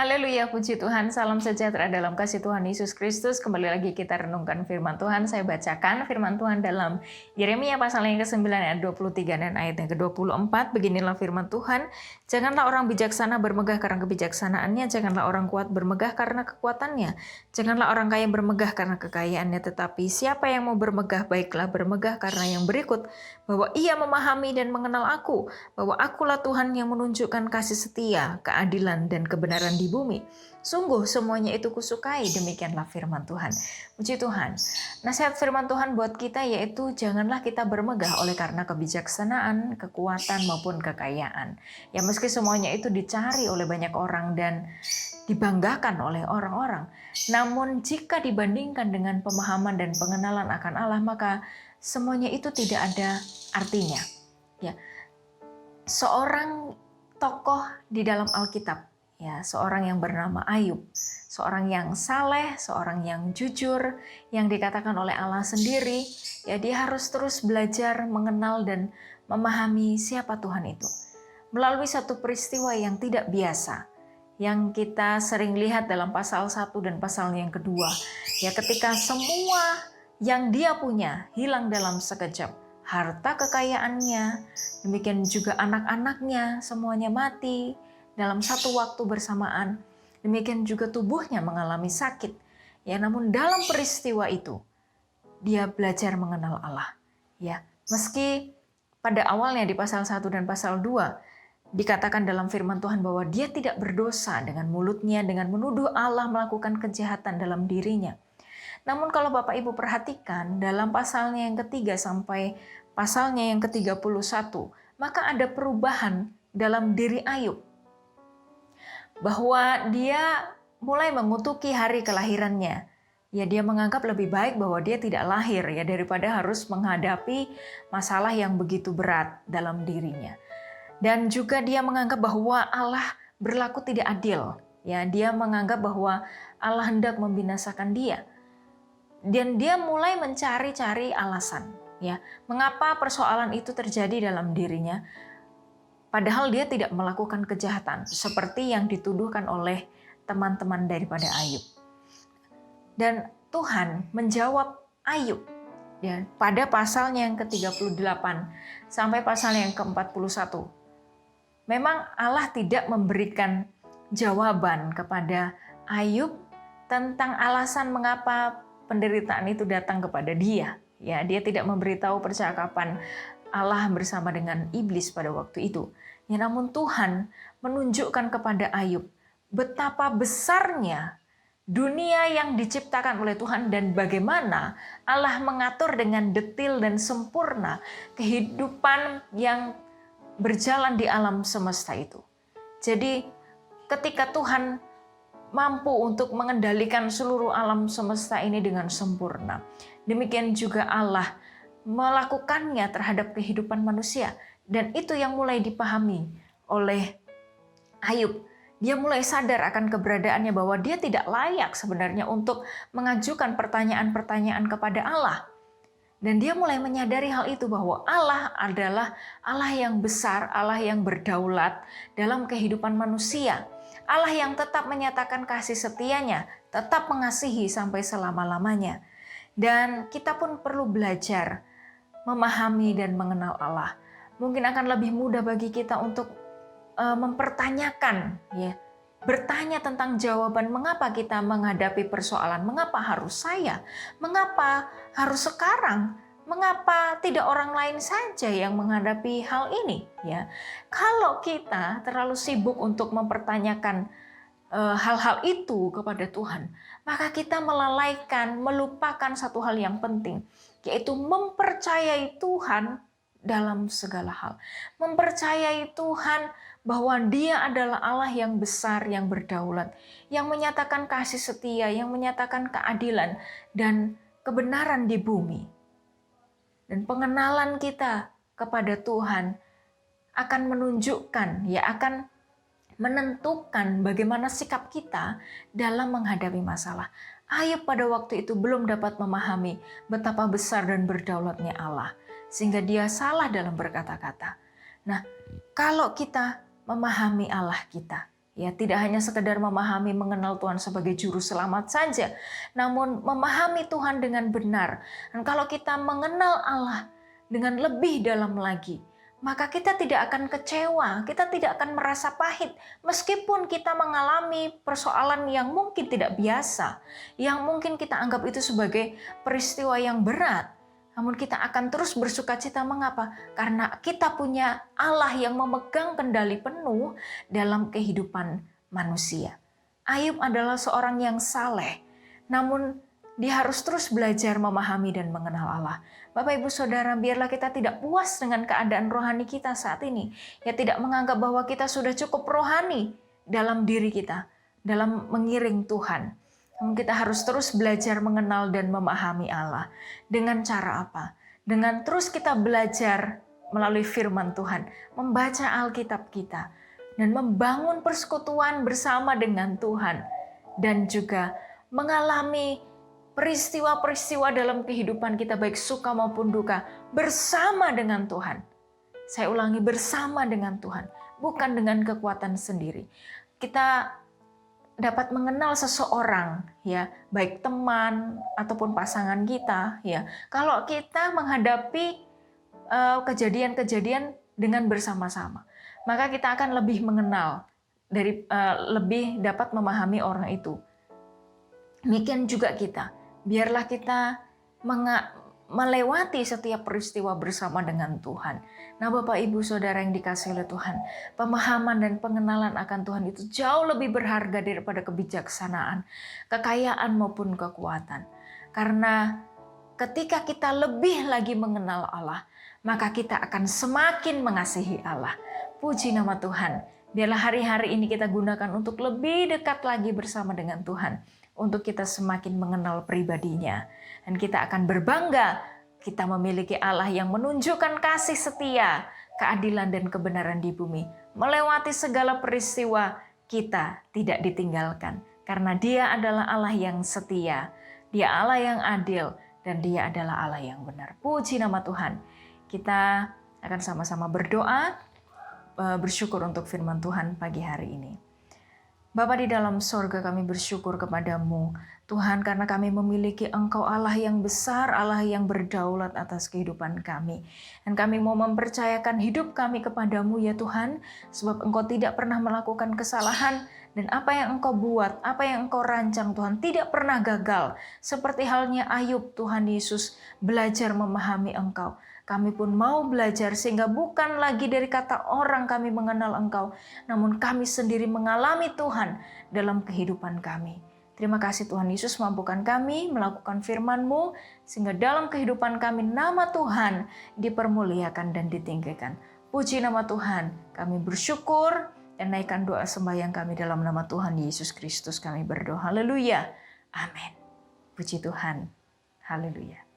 Haleluya, puji Tuhan, salam sejahtera dalam kasih Tuhan Yesus Kristus. Kembali lagi kita renungkan firman Tuhan. Saya bacakan firman Tuhan dalam Yeremia pasal yang ke-9 ayat 23 dan ayat yang ke-24. Beginilah firman Tuhan, janganlah orang bijaksana bermegah karena kebijaksanaannya, janganlah orang kuat bermegah karena kekuatannya, janganlah orang kaya bermegah karena kekayaannya, tetapi siapa yang mau bermegah, baiklah bermegah karena yang berikut, bahwa ia memahami dan mengenal aku, bahwa akulah Tuhan yang menunjukkan kasih setia, keadilan, dan kebenaran di bumi. Sungguh semuanya itu kusukai, demikianlah firman Tuhan. Puji Tuhan. Nasihat firman Tuhan buat kita yaitu janganlah kita bermegah oleh karena kebijaksanaan, kekuatan maupun kekayaan. Ya meski semuanya itu dicari oleh banyak orang dan dibanggakan oleh orang-orang. Namun jika dibandingkan dengan pemahaman dan pengenalan akan Allah, maka semuanya itu tidak ada artinya. Ya. Seorang tokoh di dalam Alkitab, ya, seorang yang bernama Ayub, seorang yang saleh, seorang yang jujur, yang dikatakan oleh Allah sendiri, ya dia harus terus belajar mengenal dan memahami siapa Tuhan itu. Melalui satu peristiwa yang tidak biasa, yang kita sering lihat dalam pasal 1 dan pasal yang kedua, ya ketika semua yang dia punya hilang dalam sekejap, harta kekayaannya, demikian juga anak-anaknya semuanya mati dalam satu waktu bersamaan. Demikian juga tubuhnya mengalami sakit. Ya, namun dalam peristiwa itu dia belajar mengenal Allah. Ya, meski pada awalnya di pasal 1 dan pasal 2 dikatakan dalam firman Tuhan bahwa dia tidak berdosa dengan mulutnya dengan menuduh Allah melakukan kejahatan dalam dirinya. Namun kalau Bapak Ibu perhatikan dalam pasalnya yang ketiga sampai pasalnya yang ke-31, maka ada perubahan dalam diri Ayub. Bahwa dia mulai mengutuki hari kelahirannya. Ya, dia menganggap lebih baik bahwa dia tidak lahir ya daripada harus menghadapi masalah yang begitu berat dalam dirinya. Dan juga dia menganggap bahwa Allah berlaku tidak adil. Ya, dia menganggap bahwa Allah hendak membinasakan dia. Dan dia mulai mencari-cari alasan, ya, mengapa persoalan itu terjadi dalam dirinya. Padahal dia tidak melakukan kejahatan seperti yang dituduhkan oleh teman-teman daripada Ayub. Dan Tuhan menjawab Ayub ya, pada pasalnya yang ke-38 sampai pasalnya yang ke-41. Memang Allah tidak memberikan jawaban kepada Ayub tentang alasan mengapa penderitaan itu datang kepada dia. Ya, dia tidak memberitahu percakapan Allah bersama dengan iblis pada waktu itu. Ya, namun Tuhan menunjukkan kepada Ayub betapa besarnya dunia yang diciptakan oleh Tuhan dan bagaimana Allah mengatur dengan detil dan sempurna kehidupan yang berjalan di alam semesta itu. Jadi ketika Tuhan mampu untuk mengendalikan seluruh alam semesta ini dengan sempurna, demikian juga Allah melakukannya terhadap kehidupan manusia. Dan itu yang mulai dipahami oleh Ayub. Dia mulai sadar akan keberadaannya bahwa dia tidak layak sebenarnya untuk mengajukan pertanyaan-pertanyaan kepada Allah. Dan dia mulai menyadari hal itu bahwa Allah adalah Allah yang besar, Allah yang berdaulat dalam kehidupan manusia. Allah yang tetap menyatakan kasih setianya, tetap mengasihi sampai selama-lamanya. Dan kita pun perlu belajar memahami dan mengenal Allah. Mungkin akan lebih mudah bagi kita untuk mempertanyakan, ya, bertanya tentang jawaban mengapa kita menghadapi persoalan, mengapa harus saya, mengapa harus sekarang, mengapa tidak orang lain saja yang menghadapi hal ini, ya. Kalau kita terlalu sibuk untuk mempertanyakan hal-hal itu kepada Tuhan, maka kita melalaikan, melupakan satu hal yang penting, yaitu mempercayai Tuhan dalam segala hal. Mempercayai Tuhan bahwa Dia adalah Allah yang besar, yang berdaulat, yang menyatakan kasih setia, yang menyatakan keadilan dan kebenaran di bumi. Dan pengenalan kita kepada Tuhan akan menunjukkan, ya, akan menentukan bagaimana sikap kita dalam menghadapi masalah. Ayub pada waktu itu belum dapat memahami betapa besar dan berdaulatnya Allah, sehingga dia salah dalam berkata-kata. Nah, kalau kita memahami Allah kita, Ya, tidak hanya sekedar memahami mengenal Tuhan sebagai juru selamat saja, namun memahami Tuhan dengan benar. Dan kalau kita mengenal Allah dengan lebih dalam lagi, maka kita tidak akan kecewa, kita tidak akan merasa pahit, meskipun kita mengalami persoalan yang mungkin tidak biasa, yang mungkin kita anggap itu sebagai peristiwa yang berat. Namun kita akan terus bersukacita. Mengapa? Karena kita punya Allah yang memegang kendali penuh dalam kehidupan manusia. Ayub adalah seorang yang saleh, namun dia harus terus belajar memahami dan mengenal Allah. Bapak, Ibu, Saudara, biarlah kita tidak puas dengan keadaan rohani kita saat ini. Ya, tidak menganggap bahwa kita sudah cukup rohani dalam diri kita, dalam mengiring Tuhan. Namun kita harus terus belajar mengenal dan memahami Allah. Dengan cara apa? Dengan terus kita belajar melalui firman Tuhan, membaca Alkitab kita, dan membangun persekutuan bersama dengan Tuhan. Dan juga mengalami peristiwa-peristiwa dalam kehidupan kita, baik suka maupun duka, bersama dengan Tuhan. Saya ulangi, bersama dengan Tuhan, bukan dengan kekuatan sendiri. Kita dapat mengenal seseorang, ya, baik teman ataupun pasangan kita, ya. Kalau kita menghadapi kejadian-kejadian dengan bersama-sama, maka kita akan lebih mengenal, lebih dapat memahami orang itu. Demikian juga kita, biarlah kita melewati setiap peristiwa bersama dengan Tuhan. Nah, Bapak, Ibu, Saudara yang dikasihi oleh Tuhan, pemahaman dan pengenalan akan Tuhan itu jauh lebih berharga daripada kebijaksanaan, kekayaan maupun kekuatan. Karena ketika kita lebih lagi mengenal Allah, maka kita akan semakin mengasihi Allah. Puji nama Tuhan. Biarlah hari-hari ini kita gunakan untuk lebih dekat lagi bersama dengan Tuhan, untuk kita semakin mengenal pribadinya. Dan kita akan berbangga kita memiliki Allah yang menunjukkan kasih setia, keadilan dan kebenaran di bumi. Melewati segala peristiwa, kita tidak ditinggalkan. Karena Dia adalah Allah yang setia, Dia Allah yang adil, dan Dia adalah Allah yang benar. Puji nama Tuhan. Kita akan sama-sama berdoa, bersyukur untuk firman Tuhan pagi hari ini. Bapa di dalam sorga, kami bersyukur kepadamu, Tuhan, karena kami memiliki Engkau Allah yang besar, Allah yang berdaulat atas kehidupan kami. Dan kami mau mempercayakan hidup kami kepadamu ya Tuhan, sebab Engkau tidak pernah melakukan kesalahan, dan apa yang Engkau buat, apa yang Engkau rancang Tuhan, tidak pernah gagal. Seperti halnya Ayub, Tuhan Yesus, belajar memahami Engkau. Kami pun mau belajar sehingga bukan lagi dari kata orang kami mengenal Engkau, namun kami sendiri mengalami Tuhan dalam kehidupan kami. Terima kasih Tuhan Yesus, mampukan kami melakukan firman-Mu sehingga dalam kehidupan kami nama Tuhan dipermuliakan dan ditinggikan. Puji nama Tuhan, kami bersyukur dan naikkan doa sembahyang kami dalam nama Tuhan Yesus Kristus kami berdoa. Haleluya. Amin. Puji Tuhan. Haleluya.